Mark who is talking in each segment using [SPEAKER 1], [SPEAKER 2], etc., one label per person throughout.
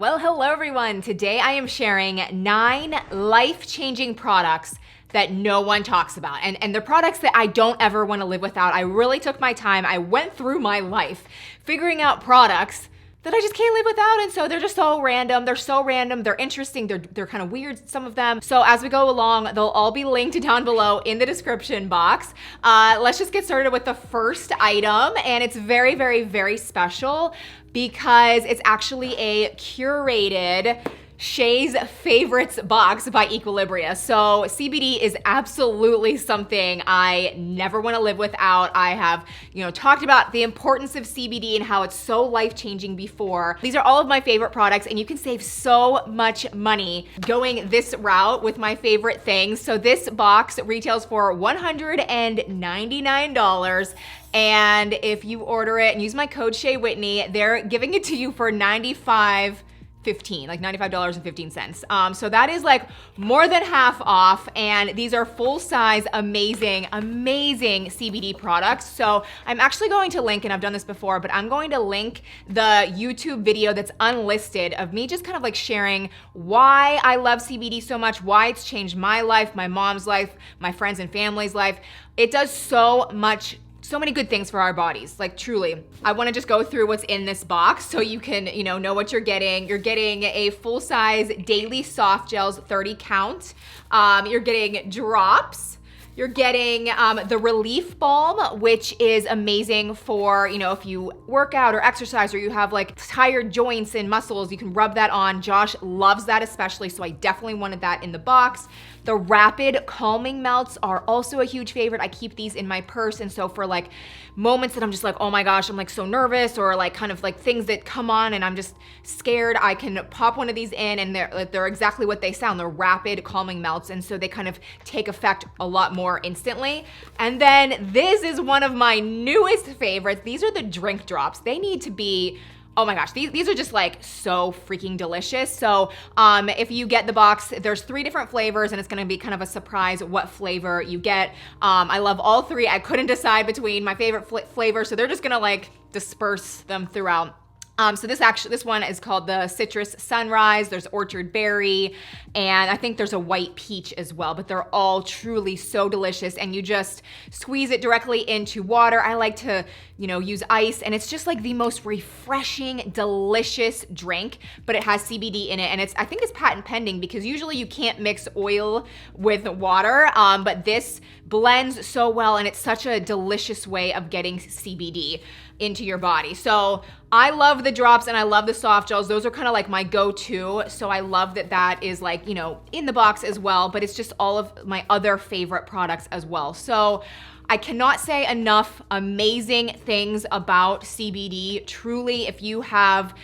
[SPEAKER 1] Well, hello everyone. Today I am sharing 9 life-changing products that no one talks about. And they're products that I don't ever want to live without. I really took my time. I went through my life figuring out products that I just can't live without. And so they're just so random. They're interesting. They're kind of weird, some of them. So as we go along, they'll all be linked down below in the description box. Let's just get started with the first item. And it's very, very, very special because it's actually a curated Shay's Favorites box by Equilibria. So CBD is absolutely something I never want to live without. I have, talked about the importance of CBD and how it's so life-changing before. These are all of my favorite products and you can save so much money going this route with my favorite things. So this box retails for $199. And if you order it and use my code Shay Whitney, they're giving it to you for $95.15. So that is like more than half off. And these are full-size, amazing CBD products. So I'm actually going to link, and I've done this before, but I'm going to link the YouTube video that's unlisted of me just kind of like sharing why I love CBD so much, why it's changed my life, my mom's life, my friends and family's life. It does so many good things for our bodies, like truly. I wanna just go through what's in this box so you can, know what you're getting. You're getting a full-size daily soft gels, 30 count. You're getting drops. You're getting the Relief Balm, which is amazing for, if you work out or exercise or you have like tired joints and muscles, you can rub that on. Josh loves that especially, so I definitely wanted that in the box. The Rapid Calming Melts are also a huge favorite. I keep these in my purse, and so for like moments that I'm just like, oh my gosh, I'm like so nervous, or like kind of like things that come on and I'm just scared, I can pop one of these in and they're exactly what they sound. They're Rapid Calming Melts, and so they kind of take effect a lot more instantly. And then this is one of my newest favorites. These are the drink drops. They need to be, oh my gosh, these are just like so freaking delicious. So if you get the box, there's 3 different flavors and it's gonna be kind of a surprise what flavor you get. I love all 3. I couldn't decide between my favorite flavor, so they're just gonna like disperse them throughout. So this one is called the Citrus Sunrise. There's Orchard Berry, and I think there's a White Peach as well, but they're all truly so delicious, and you just squeeze it directly into water. I like to, use ice, and it's just like the most refreshing, delicious drink, but it has CBD in it, and I think it's patent pending because usually you can't mix oil with water, but this blends so well, and it's such a delicious way of getting CBD into your body. So I love the drops and I love the soft gels. Those are kind of like my go-to. So I love that is like, in the box as well, but it's just all of my other favorite products as well. So I cannot say enough amazing things about CBD. Truly, if you have,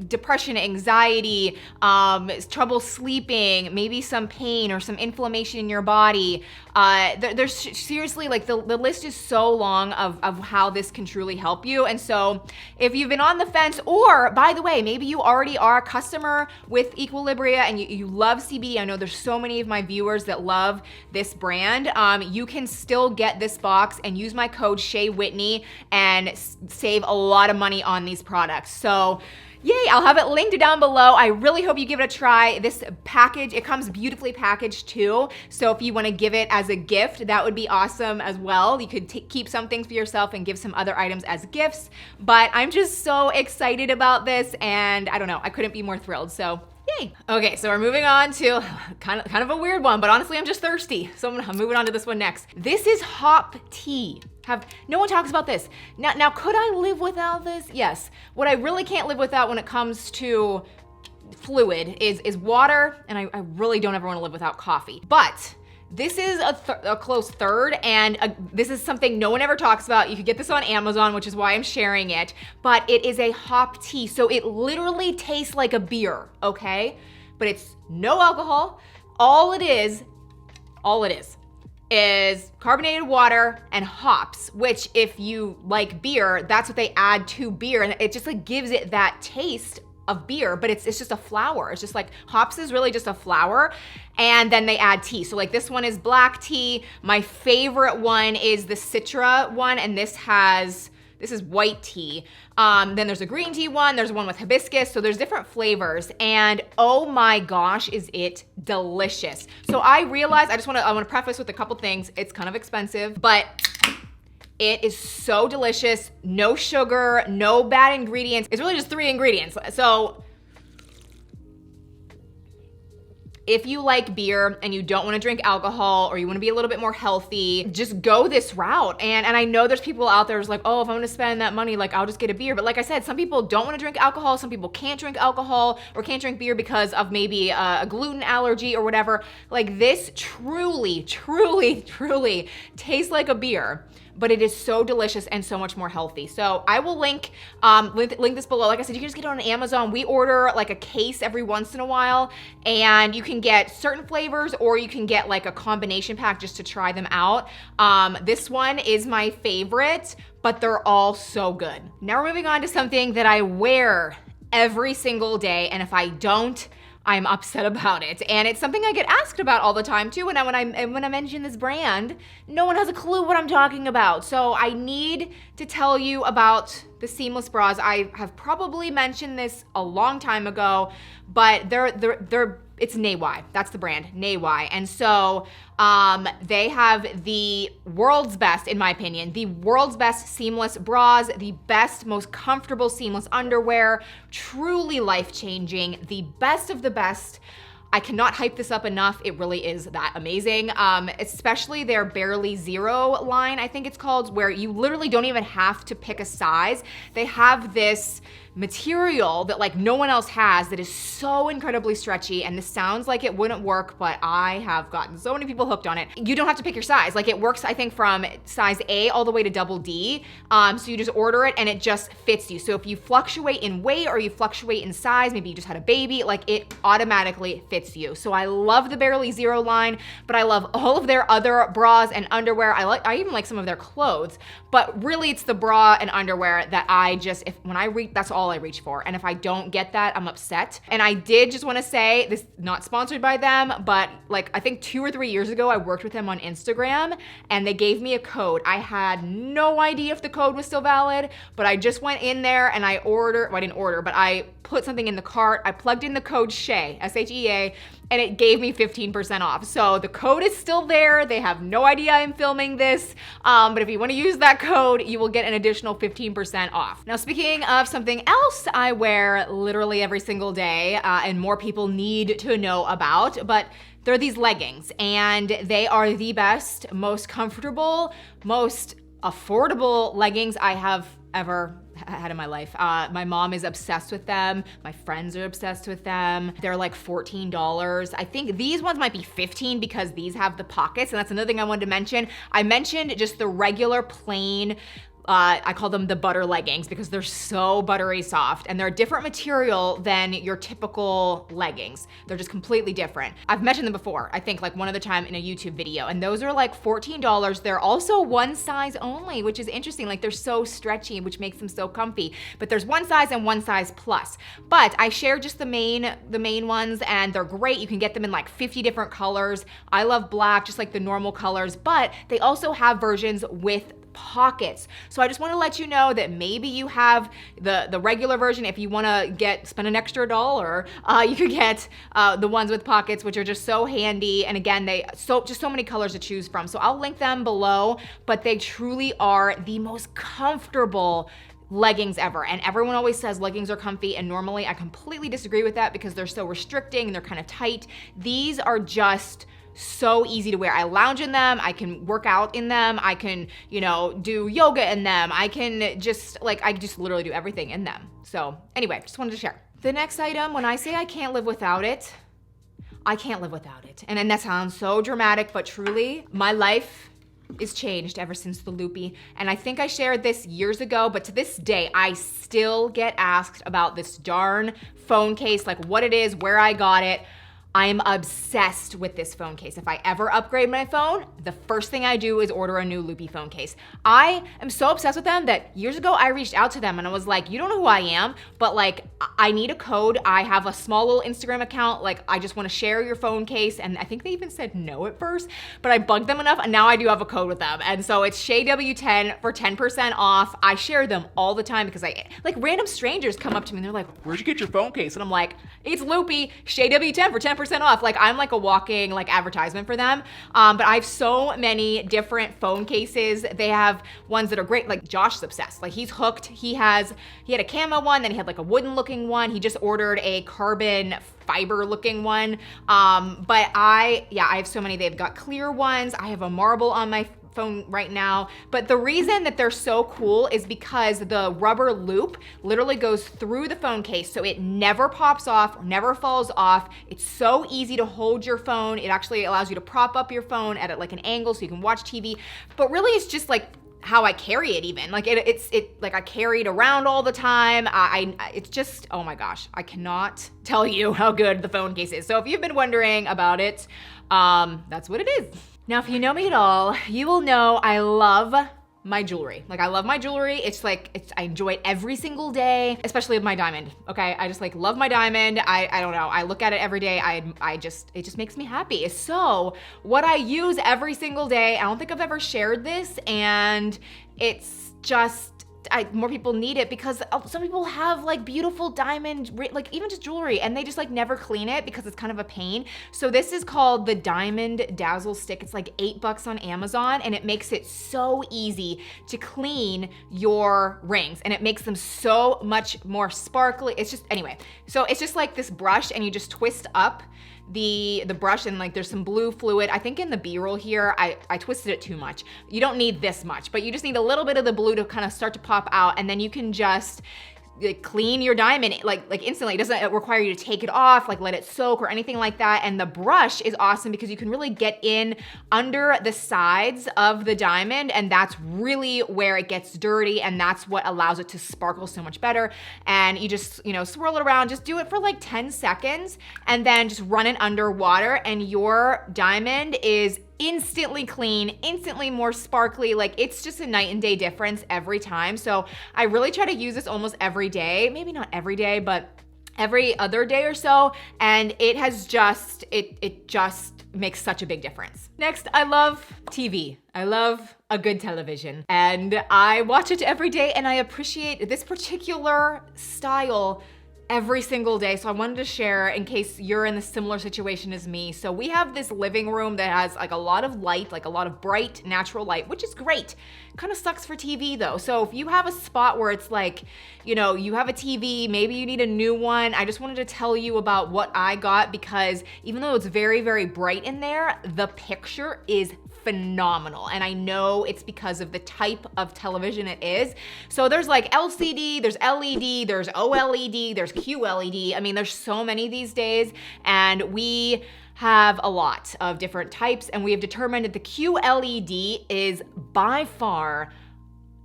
[SPEAKER 1] depression, anxiety, trouble sleeping, maybe some pain or some inflammation in your body, there's seriously like the list is so long of how this can truly help you. And so if you've been on the fence, or by the way, maybe you already are a customer with Equilibria and you love CBD. I know there's so many of my viewers that love this brand. You can still get this box and use my code Shay Whitney and save a lot of money on these products. So yay, I'll have it linked down below. I really hope you give it a try. This package, it comes beautifully packaged too. So if you wanna give it as a gift, that would be awesome as well. You could keep some things for yourself and give some other items as gifts. But I'm just so excited about this, and I don't know, I couldn't be more thrilled. So yay. Okay, so we're moving on to kind of a weird one, but honestly, I'm just thirsty. So I'm moving on to this one next. This is hop tea. No one talks about this. Now, could I live without this? Yes. What I really can't live without when it comes to fluid is water, and I really don't ever want to live without coffee. But this is a close third, and this is something no one ever talks about. You could get this on Amazon, which is why I'm sharing it, but it is a hop tea. So it literally tastes like a beer, okay? But it's no alcohol. All it is carbonated water and hops, which if you like beer, that's what they add to beer, and it just like gives it that taste of beer, but it's just a flower. It's just like, hops is really just a flower, and then they add tea. So like this one is black tea. My favorite one is the Citra one, and this has This is white tea. Then there's a green tea one. There's one with hibiscus. So there's different flavors. And oh my gosh, is it delicious. So I realized, I want to preface with a couple things. It's kind of expensive, but it is so delicious. No sugar, no bad ingredients. It's really just 3 ingredients. So if you like beer and you don't want to drink alcohol or you want to be a little bit more healthy, just go this route. And I know there's people out there who's like, oh, if I'm going to spend that money, like I'll just get a beer. But like I said, some people don't want to drink alcohol. Some people can't drink alcohol or can't drink beer because of maybe a gluten allergy or whatever. Like this truly, truly, truly tastes like a beer, but it is so delicious and so much more healthy. So I will link this below. Like I said, you can just get it on Amazon. We order like a case every once in a while, and you can get certain flavors or you can get like a combination pack just to try them out. This one is my favorite, but they're all so good. Now we're moving on to something that I wear every single day, and if I don't, I'm upset about it. And it's something I get asked about all the time too. When I mention this brand, no one has a clue what I'm talking about. So I need to tell you about the seamless bras. I have probably mentioned this a long time ago, but it's Naywai. That's the brand, Naywai. And so they have the world's best, in my opinion, the world's best seamless bras, the best, most comfortable seamless underwear, truly life-changing, the best of the best. I cannot hype this up enough. It really is that amazing. Especially their Barely Zero line, I think it's called, where you literally don't even have to pick a size. They have this material that like no one else has that is so incredibly stretchy, and this sounds like it wouldn't work, but I have gotten so many people hooked on it. You don't have to pick your size. Like it works, I think, from size A all the way to double D. So you just order it and it just fits you. So if you fluctuate in weight or you fluctuate in size, maybe you just had a baby, like it automatically fits you. So I love the Barely Zero line, but I love all of their other bras and underwear. I even like some of their clothes, but really it's the bra and underwear that that's all I reach for. And if I don't get that, I'm upset. And I did just want to say, this not sponsored by them, but like I think 2 or 3 years ago, I worked with them on Instagram and they gave me a code. I had no idea if the code was still valid, but I just went in there and I put something in the cart. I plugged in the code SHEA, S-H-E-A, and it gave me 15% off. So the code is still there. They have no idea I'm filming this. But if you want to use that code, you will get an additional 15% off. Now, speaking of something else I wear literally every single day, and more people need to know about, but they're these leggings, and they are the best, most comfortable, most affordable leggings I have ever had in my life. My mom is obsessed with them. My friends are obsessed with them. They're like $14. I think these ones might be $15 because these have the pockets, and that's another thing I wanted to mention. I mentioned just the regular plain, I call them the butter leggings because they're so buttery soft, and they're a different material than your typical leggings. They're just completely different. I've mentioned them before, I think like one other time in a YouTube video, and those are like $14. They're also one size only, which is interesting. Like they're so stretchy, which makes them so comfy, but there's one size and one size plus. But I share just the main ones, and they're great. You can get them in like 50 different colors. I love black, just like the normal colors, but they also have versions with pockets. So I just want to let you know that maybe you have the regular version. If you want to spend an extra $1, you could get the ones with pockets, which are just so handy. And again, just so many colors to choose from. So I'll link them below, but they truly are the most comfortable leggings ever. And everyone always says leggings are comfy, and normally I completely disagree with that because they're so restricting and they're kind of tight. These are just so easy to wear. I lounge in them. I can work out in them. I can, do yoga in them. I just literally do everything in them. So anyway, just wanted to share. The next item, when I say I can't live without it, I can't live without it. And then that sounds so dramatic, but truly, my life is changed ever since the loopy. And I think I shared this years ago, but to this day, I still get asked about this darn phone case, like what it is, where I got it. I'm obsessed with this phone case. If I ever upgrade my phone, the first thing I do is order a new loopy phone case. I am so obsessed with them that years ago I reached out to them and I was like, you don't know who I am, but like I need a code. I have a small little Instagram account. Like I just want to share your phone case. And I think they even said no at first, but I bugged them enough and now I do have a code with them. And so it's ShayW10 for 10% off. I share them all the time because like random strangers come up to me and they're like, where'd you get your phone case? And I'm like, it's loopy, ShayW10 for 10% off. Like I'm like a walking like advertisement for them. But I have so many different phone cases. They have ones that are great. Like Josh's obsessed. Like he's hooked. He had a camo one, then he had like a wooden looking one. He just ordered a carbon fiber looking one. But I have so many. They've got clear ones. I have a marble on my phone right now. But the reason that they're so cool is because the rubber loop literally goes through the phone case, so it never pops off, never falls off. It's so easy to hold your phone. It actually allows you to prop up your phone at like an angle so you can watch TV. But really it's just like how I carry it even. Like it's like I carry it around all the time. It's just, oh my gosh, I cannot tell you how good the phone case is. So if you've been wondering about it, that's what it is. Now, if you know me at all, you will know I love my jewelry. Like I love my jewelry. I enjoy it every single day, especially with my diamond. Okay, I just like love my diamond. I don't know. I look at it every day. It just makes me happy. So what I use every single day, I don't think I've ever shared this, and it's just, more people need it because some people have like beautiful diamond, like even just jewelry, and they just like never clean it because it's kind of a pain. So this is called the Diamond Dazzle Stick. It's like $8 on Amazon, and it makes it so easy to clean your rings, and it makes them so much more sparkly. It's just, anyway, so it's just like this brush, and you just twist up the brush, and like there's some blue fluid. I think in the B-roll here, I twisted it too much. You don't need this much, but you just need a little bit of the blue to kind of start to pop out, and then you can just like clean your diamond like instantly. It doesn't require you to take it off, like let it soak or anything like that. And the brush is awesome because you can really get in under the sides of the diamond, and that's really where it gets dirty, and that's what allows it to sparkle so much better. And you just, swirl it around, just do it for like 10 seconds and then just run it under water, and your diamond is instantly clean, instantly more sparkly. Like it's just a night and day difference every time. So I really try to use this almost every day, maybe not every day, but every other day or so. And it has just, it just makes such a big difference. Next, I love TV. I love a good television, and I watch it every day, and I appreciate this particular style every single day. So I wanted to share in case you're in a similar situation as me. So we have this living room that has like a lot of light, like a lot of bright natural light, which is great. Kind of sucks for TV though. So if you have a spot where it's like, you have a TV, maybe you need a new one. I just wanted to tell you about what I got, because even though it's very, very bright in there, the picture is phenomenal. And I know it's because of the type of television it is. So there's like LCD, there's LED, there's OLED, there's QLED. I mean, there's so many these days, and we have a lot of different types, and we have determined that the QLED is by far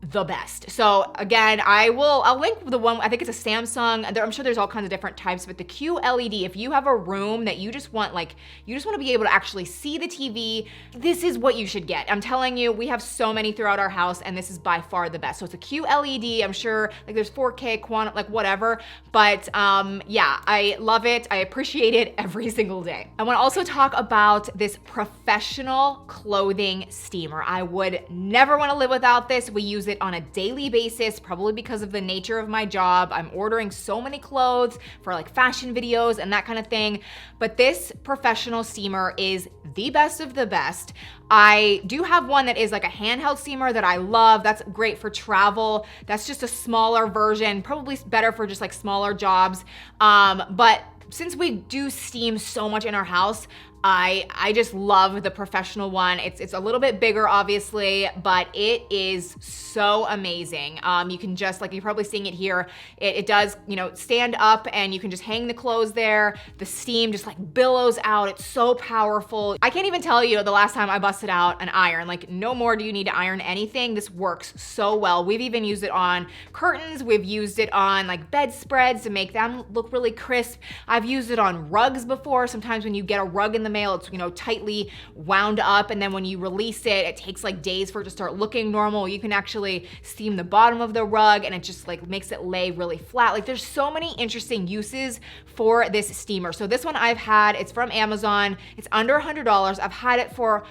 [SPEAKER 1] the best. So again, I'll link the one, I think it's a Samsung. I'm sure there's all kinds of different types, but the QLED, if you have a room that you just want to be able to actually see the TV, this is what you should get. I'm telling you, we have so many throughout our house, and this is by far the best. So it's a QLED. I'm sure like there's 4K, quantum, like whatever, but yeah, I love it. I appreciate it every single day. I want to also talk about this professional clothing steamer. I would never want to live without this. We use it on a daily basis, probably because of the nature of my job. I'm ordering so many clothes for like fashion videos and that kind of thing. But this professional steamer is the best of the best. I do have one that is like a handheld steamer that I love. That's great for travel. That's just a smaller version, probably better for just like smaller jobs. But since we do steam so much in our house, I just love the professional one. It's a little bit bigger, obviously, but it is so amazing. You can just, like, you're probably seeing it here. It does, you know, stand up and you can just hang the clothes there. The steam just like billows out. It's so powerful. I can't even tell you the last time I busted out an iron. Like, no more do you need to iron anything. This works so well. We've even used it on curtains. We've used it on like bedspreads to make them look really crisp. I've used it on rugs before. Sometimes when you get a rug in the mail, it's, you know, tightly wound up, and then when you release it, it takes like days for it to start looking normal. You can actually steam the bottom of the rug and it just like makes it lay really flat. Like, there's so many interesting uses for this steamer. So this one I've had, it's from Amazon. It's under $100. I've had it for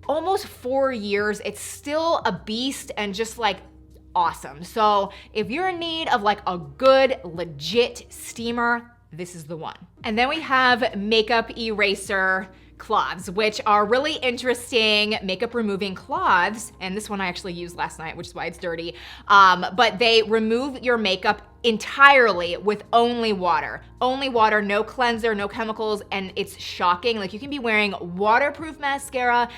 [SPEAKER 1] almost 4 years. It's still a beast and just like awesome. So if you're in need of like a good, legit steamer, this is the one. And then we have makeup eraser cloths, which are really interesting makeup removing cloths. And this one I actually used last night, which is why it's dirty. But they remove your makeup entirely with only water. Only water, no cleanser, no chemicals, and it's shocking. Like, you can be wearing waterproof mascara,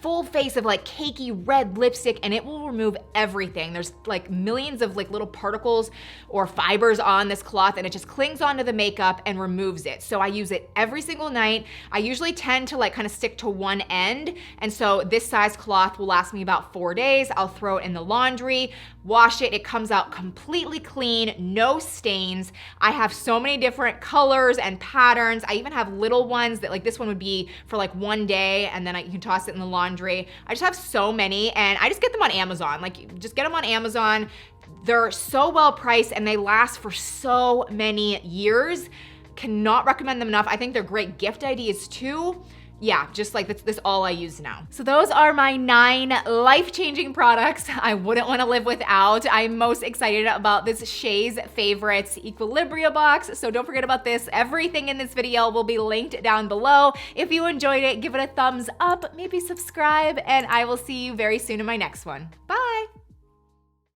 [SPEAKER 1] full face of like cakey red lipstick, and it will remove everything. There's like millions of like little particles or fibers on this cloth, and it just clings onto the makeup and removes it. So I use it every single night. I usually tend to like kind of stick to one end, and so this size cloth will last me about 4 days. I'll throw it in the laundry, wash it. It comes out completely clean, no stains. I have so many different colors and patterns. I even have little ones that, like, this one would be for like 1 day, and then you can toss it in the laundry. I just have so many, and I just get them on Amazon. Like, just get them on Amazon. They're so well priced and they last for so many years. Cannot recommend them enough. I think they're great gift ideas too. Yeah, just like that's all I use now. So those are my 9 life-changing products I wouldn't want to live without. I'm most excited about this Shay's Favorites Equilibria box, so don't forget about this. Everything in this video will be linked down below. If you enjoyed it, give it a thumbs up, maybe subscribe, and I will see you very soon in my next one. Bye!